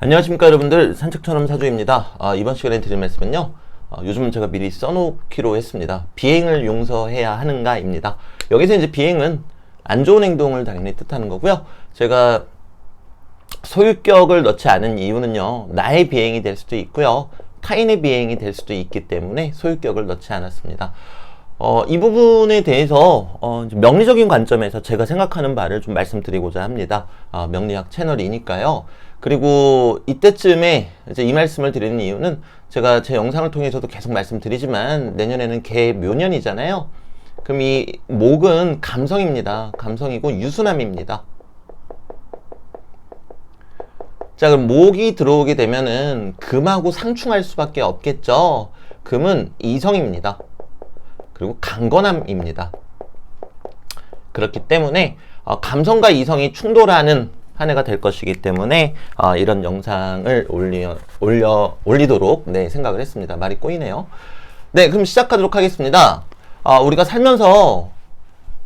안녕하십니까 여러분들, 산책처럼 사주입니다. 이번 시간에 드릴 말씀은요, 요즘은 제가 미리 써놓기로 했습니다. 비행을 용서해야 하는가 입니다. 여기서 이제 비행은 안 좋은 행동을 당연히 뜻하는 거고요. 제가 소유격을 넣지 않은 이유는요, 나의 비행이 될 수도 있고요, 타인의 비행이 될 수도 있기 때문에 소유격을 넣지 않았습니다. 이 부분에 대해서 명리적인 관점에서 제가 생각하는 바를 좀 말씀드리고자 합니다. 명리학 채널이니까요. 그리고 이때쯤에 이제 이 말씀을 드리는 이유는, 제가 제 영상을 통해서도 계속 말씀드리지만 내년에는 개묘년이잖아요. 그럼 이 목은 감성입니다. 감성이고 유수남입니다. 자, 그럼 목이 들어오게 되면은 금하고 상충할 수밖에 없겠죠. 금은 이성입니다. 그리고 강건함입니다. 그렇기 때문에 감성과 이성이 충돌하는 한 해가 될 것이기 때문에 이런 영상을 올리도록 생각을 했습니다. 말이 꼬이네요. 네, 그럼 시작하도록 하겠습니다. 우리가 살면서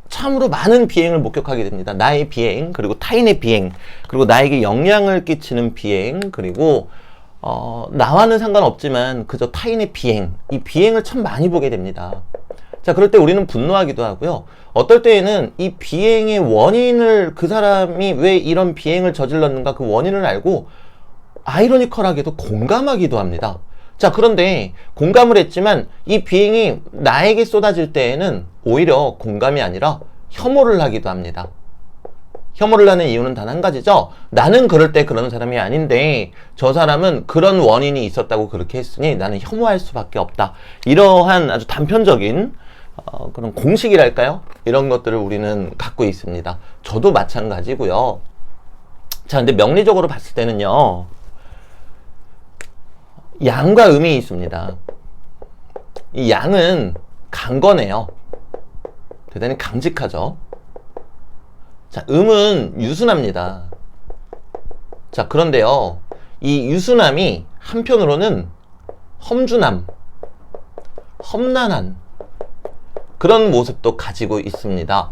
참으로 많은 비행을 목격하게 됩니다. 나의 비행, 그리고 타인의 비행, 그리고 나에게 영향을 끼치는 비행, 그리고 나와는 상관없지만 그저 타인의 비행, 이 비행을 참 많이 보게 됩니다. 자, 그럴 때 우리는 분노하기도 하고요. 어떨 때에는 이 비행의 원인을, 그 사람이 왜 이런 비행을 저질렀는가, 그 원인을 알고 아이러니컬하게도 공감하기도 합니다. 자, 그런데 공감을 했지만 이 비행이 나에게 쏟아질 때에는 오히려 공감이 아니라 혐오를 하기도 합니다. 혐오를 하는 이유는 단 한 가지죠. 나는 그럴 때 그러는 사람이 아닌데 저 사람은 그런 원인이 있었다고 그렇게 했으니 나는 혐오할 수밖에 없다. 이러한 아주 단편적인 그런 공식이랄까요? 이런 것들을 우리는 갖고 있습니다. 저도 마찬가지고요. 자, 근데 명리적으로 봤을 때는요, 양과 음이 있습니다. 이 양은 강건해요. 대단히 강직하죠. 자, 음은 유순합니다. 자, 그런데요, 이 유순함이 한편으로는 험준함, 험난한 그런 모습도 가지고 있습니다.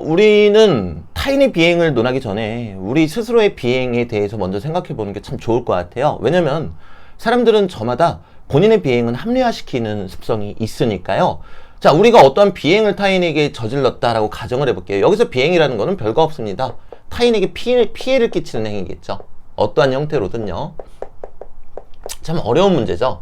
우리는 타인의 비행을 논하기 전에 우리 스스로의 비행에 대해서 먼저 생각해 보는 게 참 좋을 것 같아요. 왜냐면 사람들은 저마다 본인의 비행은 합리화시키는 습성이 있으니까요. 자, 우리가 어떠한 비행을 타인에게 저질렀다라고 가정을 해볼게요. 여기서 비행이라는 거는 별거 없습니다. 타인에게 피해를 끼치는 행위겠죠. 어떠한 형태로든요. 참 어려운 문제죠.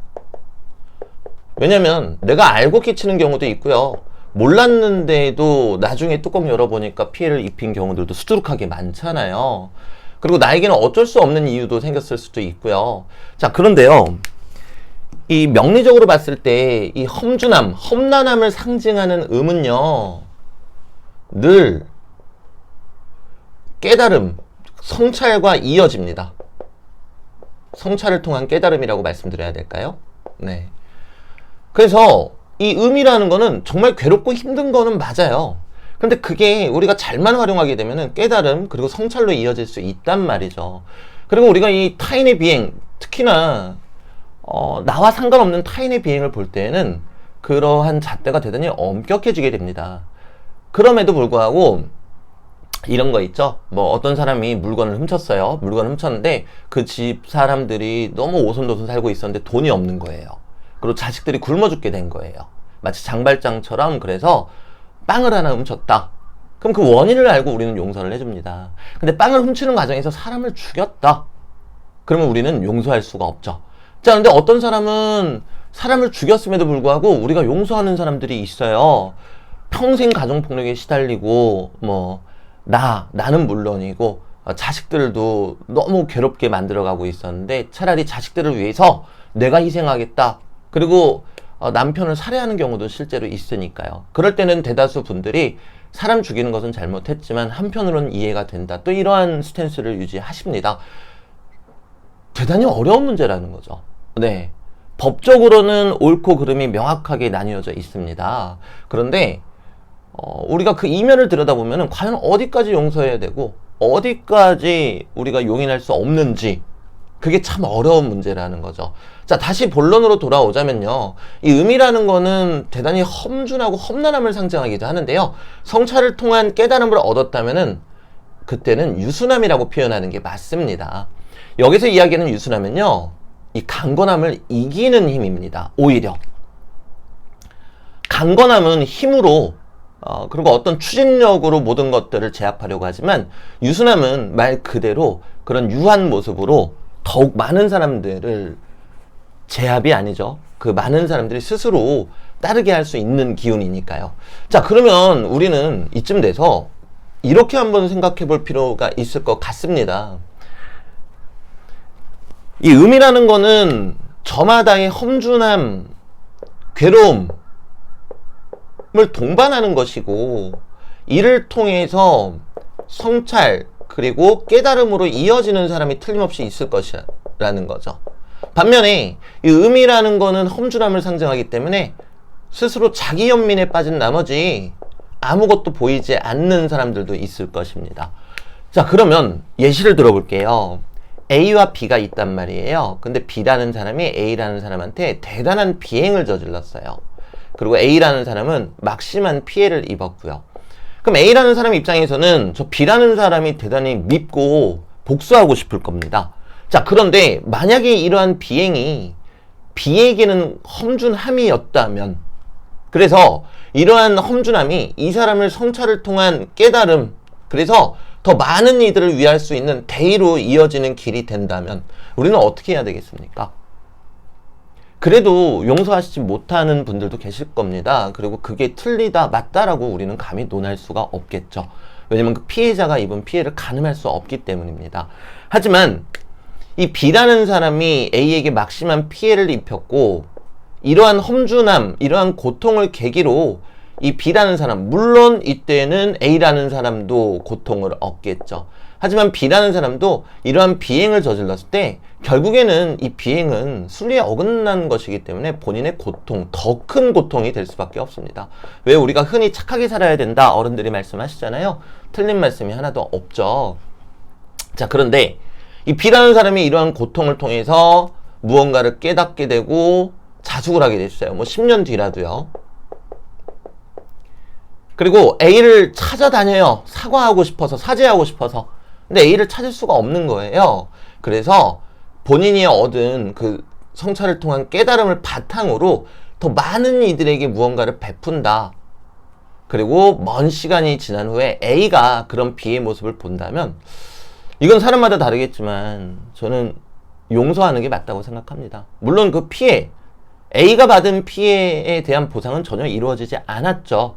왜냐면 내가 알고 끼치는 경우도 있고요, 몰랐는데도 나중에 뚜껑 열어보니까 피해를 입힌 경우들도 수두룩하게 많잖아요. 그리고 나에게는 어쩔 수 없는 이유도 생겼을 수도 있고요. 자, 그런데요, 이 명리적으로 봤을 때 이 험준함, 험난함을 상징하는 음은요, 늘 깨달음, 성찰과 이어집니다. 성찰을 통한 깨달음이라고 말씀드려야 될까요? 네. 그래서 이 음이라는 거는 정말 괴롭고 힘든 거는 맞아요. 그런데 그게 우리가 잘만 활용하게 되면은 깨달음, 그리고 성찰로 이어질 수 있단 말이죠. 그리고 우리가 이 타인의 비행, 특히나 나와 상관없는 타인의 비행을 볼 때에는 그러한 잣대가 대단히 엄격해지게 됩니다. 그럼에도 불구하고 이런 거 있죠. 뭐 어떤 사람이 물건을 훔쳤어요. 물건을 훔쳤는데 그 집 사람들이 너무 오손도손 살고 있었는데 돈이 없는 거예요. 그리고 자식들이 굶어 죽게 된 거예요. 마치 장발장처럼. 그래서 빵을 하나 훔쳤다. 그럼 그 원인을 알고 우리는 용서를 해줍니다. 근데 빵을 훔치는 과정에서 사람을 죽였다. 그러면 우리는 용서할 수가 없죠. 자, 근데 어떤 사람은 사람을 죽였음에도 불구하고 우리가 용서하는 사람들이 있어요. 평생 가정폭력에 시달리고 나는 물론이고 자식들도 너무 괴롭게 만들어가고 있었는데 차라리 자식들을 위해서 내가 희생하겠다. 그리고 남편을 살해하는 경우도 실제로 있으니까요. 그럴 때는 대다수 분들이 사람 죽이는 것은 잘못했지만 한편으로는 이해가 된다. 또 이러한 스탠스를 유지하십니다. 대단히 어려운 문제라는 거죠. 네. 법적으로는 옳고 그름이 명확하게 나뉘어져 있습니다. 그런데 우리가 그 이면을 들여다보면 과연 어디까지 용서해야 되고 어디까지 우리가 용인할 수 없는지, 그게 참 어려운 문제라는 거죠. 자, 다시 본론으로 돌아오자면요, 이 음이라는 거는 대단히 험준하고 험난함을 상징하기도 하는데요, 성찰을 통한 깨달음을 얻었다면은 그때는 유순함이라고 표현하는 게 맞습니다. 여기서 이야기하는 유순함은요, 이 강건함을 이기는 힘입니다. 오히려 강건함은 힘으로 그리고 어떤 추진력으로 모든 것들을 제압하려고 하지만, 유순함은 말 그대로 그런 유한 모습으로 더욱 많은 사람들을, 제압이 아니죠, 그 많은 사람들이 스스로 따르게 할 수 있는 기운이니까요. 자, 그러면 우리는 이쯤 돼서 이렇게 한번 생각해 볼 필요가 있을 것 같습니다. 이 음이라는 거는 저마다의 험준함, 괴로움을 동반하는 것이고, 이를 통해서 성찰 그리고 깨달음으로 이어지는 사람이 틀림없이 있을 것이라는 거죠. 반면에 이 음이라는 거는 험준함을 상징하기 때문에 스스로 자기 연민에 빠진 나머지 아무것도 보이지 않는 사람들도 있을 것입니다. 자, 그러면 예시를 들어볼게요. A와 B가 있단 말이에요. 근데 B라는 사람이 A라는 사람한테 대단한 비행을 저질렀어요. 그리고 A라는 사람은 막심한 피해를 입었고요. 그럼 A라는 사람 입장에서는 저 B라는 사람이 대단히 밉고 복수하고 싶을 겁니다. 자, 그런데 만약에 이러한 비행이 B에게는 험준함이었다면, 그래서 이러한 험준함이 이 사람을 성찰을 통한 깨달음, 그래서 더 많은 이들을 위할 수 있는 대의로 이어지는 길이 된다면 우리는 어떻게 해야 되겠습니까? 그래도 용서하시지 못하는 분들도 계실 겁니다. 그리고 그게 틀리다 맞다라고 우리는 감히 논할 수가 없겠죠. 왜냐면 그 피해자가 입은 피해를 가늠할 수 없기 때문입니다. 하지만 이 B라는 사람이 A에게 막심한 피해를 입혔고, 이러한 험준함, 이러한 고통을 계기로 이 B라는 사람, 물론 이때는 A라는 사람도 고통을 얻겠죠. 하지만 B라는 사람도 이러한 비행을 저질렀을 때 결국에는 이 비행은 순리에 어긋난 것이기 때문에 본인의 고통, 더 큰 고통이 될 수밖에 없습니다. 왜 우리가 흔히 착하게 살아야 된다 어른들이 말씀하시잖아요. 틀린 말씀이 하나도 없죠. 자, 그런데 이 B라는 사람이 이러한 고통을 통해서 무언가를 깨닫게 되고 자숙을 하게 됐어요. 뭐 10년 뒤라도요. 그리고 A를 찾아다녀요. 사과하고 싶어서, 사죄하고 싶어서. 근데 A를 찾을 수가 없는 거예요. 그래서 본인이 얻은 그 성찰을 통한 깨달음을 바탕으로 더 많은 이들에게 무언가를 베푼다. 그리고 먼 시간이 지난 후에 A가 그런 B의 모습을 본다면, 이건 사람마다 다르겠지만 저는 용서하는 게 맞다고 생각합니다. 물론 그 피해, A가 받은 피해에 대한 보상은 전혀 이루어지지 않았죠.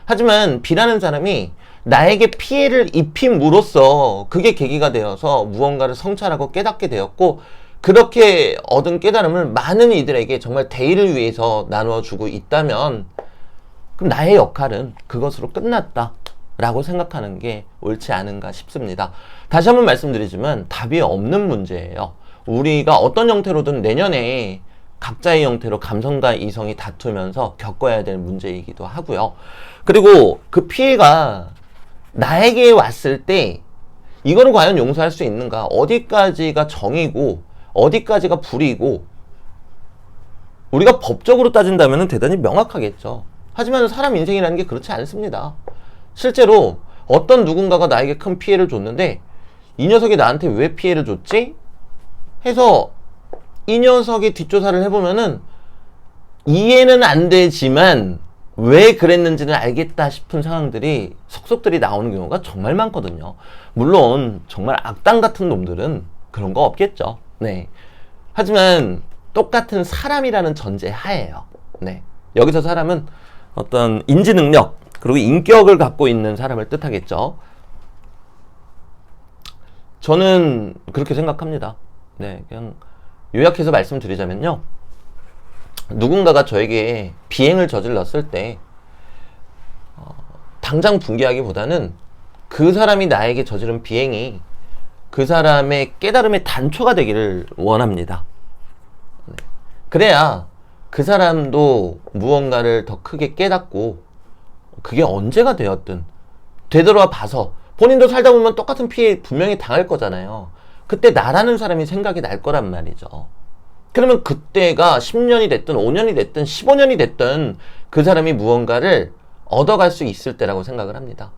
하지만 B라는 사람이 나에게 피해를 입힘으로써 그게 계기가 되어서 무언가를 성찰하고 깨닫게 되었고, 그렇게 얻은 깨달음을 많은 이들에게 정말 대의를 위해서 나누어주고 있다면, 그럼 나의 역할은 그것으로 끝났다 라고 생각하는 게 옳지 않은가 싶습니다. 다시 한번 말씀드리지만 답이 없는 문제예요. 우리가 어떤 형태로든 내년에 각자의 형태로 감성과 이성이 다투면서 겪어야 될 문제이기도 하고요. 그리고 그 피해가 나에게 왔을 때 이거를 과연 용서할 수 있는가? 어디까지가 정이고 어디까지가 불이고, 우리가 법적으로 따진다면 대단히 명확하겠죠. 하지만 사람 인생이라는 게 그렇지 않습니다. 실제로 어떤 누군가가 나에게 큰 피해를 줬는데 이 녀석이 나한테 왜 피해를 줬지? 해서 이 녀석의 뒷조사를 해보면은 이해는 안 되지만 왜 그랬는지는 알겠다 싶은 상황들이, 속속들이 나오는 경우가 정말 많거든요. 물론 정말 악당 같은 놈들은 그런 거 없겠죠. 네. 하지만 똑같은 사람이라는 전제 하에요. 네. 여기서 사람은 어떤 인지 능력 그리고 인격을 갖고 있는 사람을 뜻하겠죠. 저는 그렇게 생각합니다. 네. 그냥 요약해서 말씀드리자면요. 누군가가 저에게 비행을 저질렀을 때 당장 분개하기보다는 그 사람이 나에게 저지른 비행이 그 사람의 깨달음의 단초가 되기를 원합니다. 네. 그래야 그 사람도 무언가를 더 크게 깨닫고, 그게 언제가 되었든 되돌아 봐서 본인도 살다 보면 똑같은 피해 분명히 당할 거잖아요. 그때 나라는 사람이 생각이 날 거란 말이죠. 그러면 그때가 10년이 됐든 5년이 됐든 15년이 됐든 그 사람이 무언가를 얻어갈 수 있을 때라고 생각을 합니다.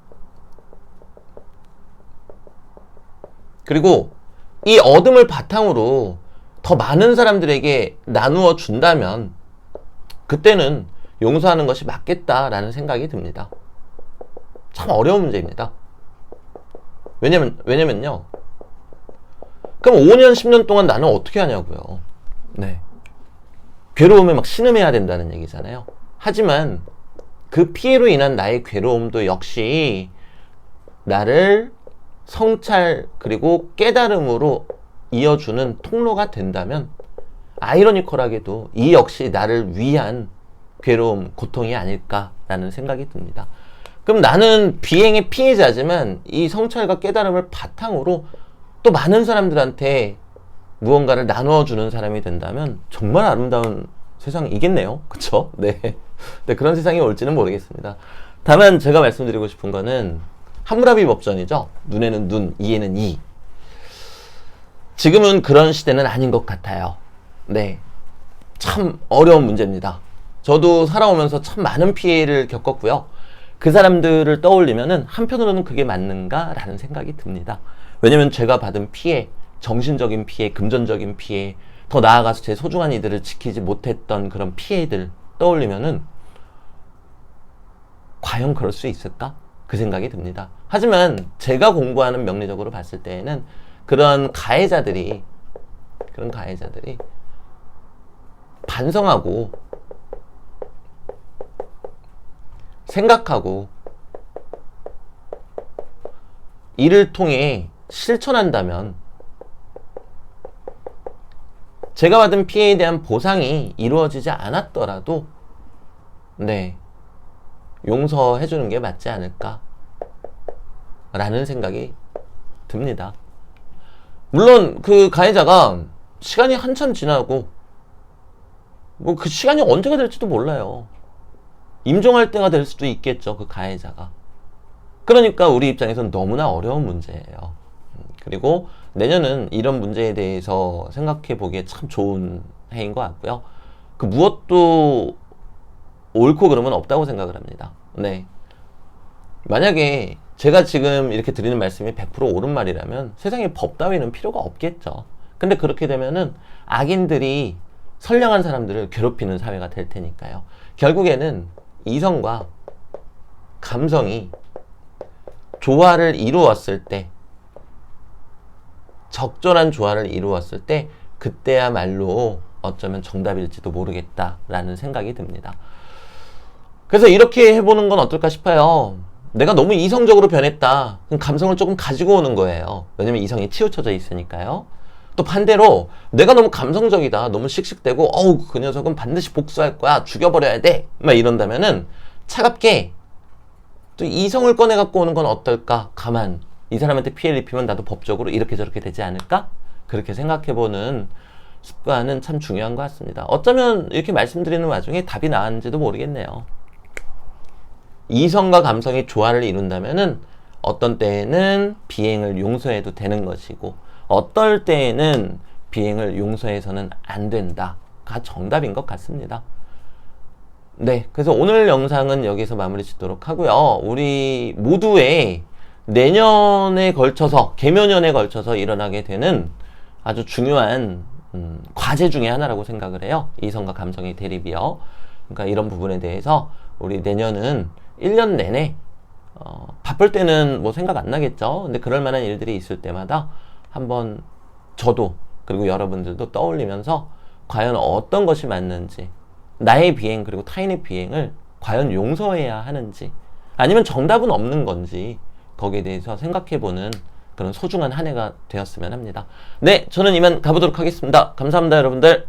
그리고 이 얻음을 바탕으로 더 많은 사람들에게 나누어 준다면 그때는 용서하는 것이 맞겠다라는 생각이 듭니다. 참 어려운 문제입니다. 왜냐면요. 그럼 5년, 10년 동안 나는 어떻게 하냐고요. 네. 괴로움에 막 신음해야 된다는 얘기잖아요. 하지만 그 피해로 인한 나의 괴로움도 역시 나를 성찰 그리고 깨달음으로 이어주는 통로가 된다면 아이러니컬하게도 이 역시 나를 위한 괴로움, 고통이 아닐까라는 생각이 듭니다. 그럼 나는 비행의 피해자지만 이 성찰과 깨달음을 바탕으로 또 많은 사람들한테 무언가를 나누어주는 사람이 된다면 정말 아름다운 세상이겠네요. 그쵸? 네. 네, 그런 세상이 올지는 모르겠습니다. 다만 제가 말씀드리고 싶은 거는 함무라비 법전이죠. 눈에는 눈, 이에는 이. 지금은 그런 시대는 아닌 것 같아요. 네. 참 어려운 문제입니다. 저도 살아오면서 참 많은 피해를 겪었고요. 그 사람들을 떠올리면은 한편으로는 그게 맞는가라는 생각이 듭니다. 왜냐면 제가 받은 피해, 정신적인 피해, 금전적인 피해, 더 나아가서 제 소중한 이들을 지키지 못했던 그런 피해들 떠올리면은 과연 그럴 수 있을까? 그 생각이 듭니다. 하지만 제가 공부하는 명리적으로 봤을 때에는 그런 가해자들이 반성하고 생각하고 이를 통해 실천한다면 제가 받은 피해에 대한 보상이 이루어지지 않았더라도 네, 용서해주는 게 맞지 않을까 라는 생각이 듭니다. 물론 그 가해자가 시간이 한참 지나고 뭐 그 시간이 언제가 될지도 몰라요. 임종할 때가 될 수도 있겠죠. 그 가해자가. 그러니까 우리 입장에서는 너무나 어려운 문제예요. 그리고 내년은 이런 문제에 대해서 생각해 보기에 참 좋은 해인 것 같고요. 그 무엇도 옳고 그름은 없다고 생각을 합니다. 네. 만약에 제가 지금 이렇게 드리는 말씀이 100% 옳은 말이라면 세상에 법 따위는 필요가 없겠죠. 근데 그렇게 되면은 악인들이 선량한 사람들을 괴롭히는 사회가 될 테니까요. 결국에는 이성과 감성이 조화를 이루었을 때, 적절한 조화를 이루었을 때 그때야말로 어쩌면 정답일지도 모르겠다라는 생각이 듭니다. 그래서 이렇게 해보는 건 어떨까 싶어요. 내가 너무 이성적으로 변했다. 그럼 감성을 조금 가지고 오는 거예요. 왜냐면 이성이 치우쳐져 있으니까요. 또 반대로 내가 너무 감성적이다. 너무 씩씩대고 어우 그 녀석은 반드시 복수할 거야. 죽여버려야 돼. 막 이런다면은 차갑게 또 이성을 꺼내 갖고 오는 건 어떨까? 가만. 이 사람한테 피해를 입히면 나도 법적으로 이렇게 저렇게 되지 않을까? 그렇게 생각해보는 습관은 참 중요한 것 같습니다. 어쩌면 이렇게 말씀드리는 와중에 답이 나왔는지도 모르겠네요. 이성과 감성이 조화를 이룬다면은 어떤 때에는 비행을 용서해도 되는 것이고 어떨 때에는 비행을 용서해서는 안 된다가 정답인 것 같습니다. 네, 그래서 오늘 영상은 여기서 마무리 짓도록 하고요. 우리 모두의 내년에 걸쳐서, 개묘년에 걸쳐서 일어나게 되는 아주 중요한 과제 중에 하나라고 생각을 해요. 이성과 감성의 대립이요. 그러니까 이런 부분에 대해서 우리 내년은 1년 내내 바쁠 때는 뭐 생각 안 나겠죠. 근데 그럴 만한 일들이 있을 때마다 한번 저도 그리고 여러분들도 떠올리면서 과연 어떤 것이 맞는지, 나의 비행 그리고 타인의 비행을 과연 용서해야 하는지 아니면 정답은 없는 건지 거기에 대해서 생각해보는 그런 소중한 한 해가 되었으면 합니다. 네, 저는 이만 가보도록 하겠습니다. 감사합니다, 여러분들.